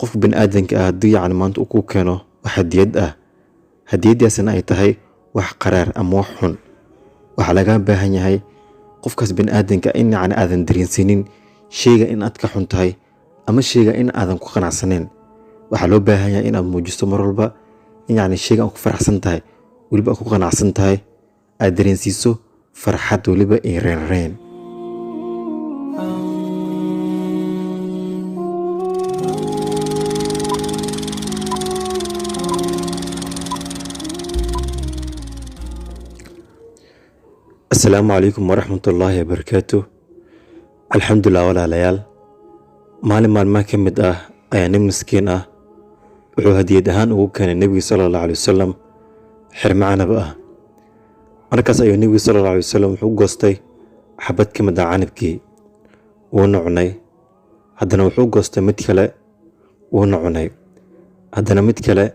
qof bini'aadanka ah haddii yacni maanta uu kuu keeno wax hadiyad ah, hadiyaddaasina ay tahay wax qaraar ama wax xun, waxaa lagaa baahan yahay qofkaas bini'aadanka in yacni aadan dareensanin sheyga in aad ka xun tahay ama sheyga in aadan ku qanacsaneyn. waxaa loo baahan yahay inaad muujiso mar walba in yacni sheyga aad ku faraxsan tahay, weliba aad ku qanacsan tahay, aad dareensiiso farxad weliba iyo reynreyn. Assalaamu calaykum waraxmatullaahi wabarakaatuh. Alxamdulilah walaalayaal, maalin maalmaha ka mid ah ayaa nin miskiin ah wuxuu hadiyad ahaan ugu keenay nebiga sallallahu alayhi wasallam xirmo canab ah. Markaas ayuu nebiga sallallahu alayhi wasallam wuxuu u goostay xabad ka mid ah canabkii, wuuna cunay. Haddana wuxuu u goostay mid kale, wuuna cunay. Haddana mid kale,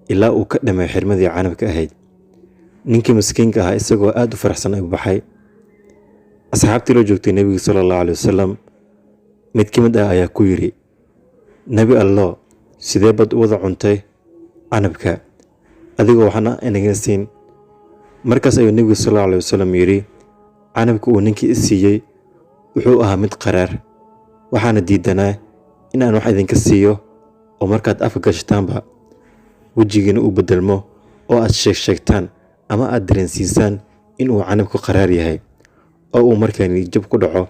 ilaa uu ka dhamay xirmadii canabka ahayd. ninkii miskiinka ahaa isagoo aad u faraxsan ayuu baxay. asxaabtii la joogtay nebiga sallallahu alayhi wasallam mid ka mid ah ayaa ku yidhi, nebi allo, sidee bad u wada cuntay canabka adigoo waxna inaga siin? Markaas ayuu nebiga sallallahu alayhi wasallam yidhi, canabka uu ninkii i siiyey wuxuu ahaa mid qaraar, waxaana diidanaa in aan wax idinka siiyo oo markaad afka gashataanba wejigiina uu bedelmo oo aad sheegtaan ama aad dareensiisaan in uu canabku qaraar yahay oo uu markaa niyad-jab ku dhaco.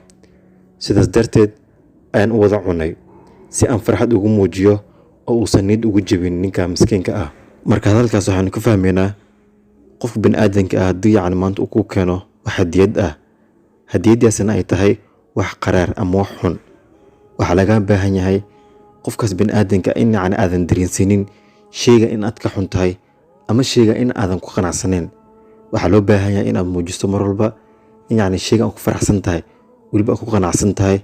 sidaas darteed ayaan u wada cunay si aan farxad ugu muujiyo oo uusan niyad ugu jebin ninka miskiinka ah. Marka hadalkaas waxaanu ka fahmaynaa qof bini'aadanka ah haddii yacni maanta uu kuu keeno wax hadiyad ah, hadiyaddaasina ay tahay wax qaraar ama wax xun, waxaa lagaa baahan yahay qofkaas bini'aadanka in yacni aadan dareensanin sheyga in aad ka xun tahay ama sheyga in aadan ku qanacsaneyn. waxaa loo baahan yahay inaad muujiso mar walba in yacni sheyga aad ku faraxsan tahay, weliba aad ku qanacsan tahay,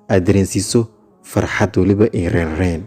aad dareensiiso farxad weliba iyo reynreyn.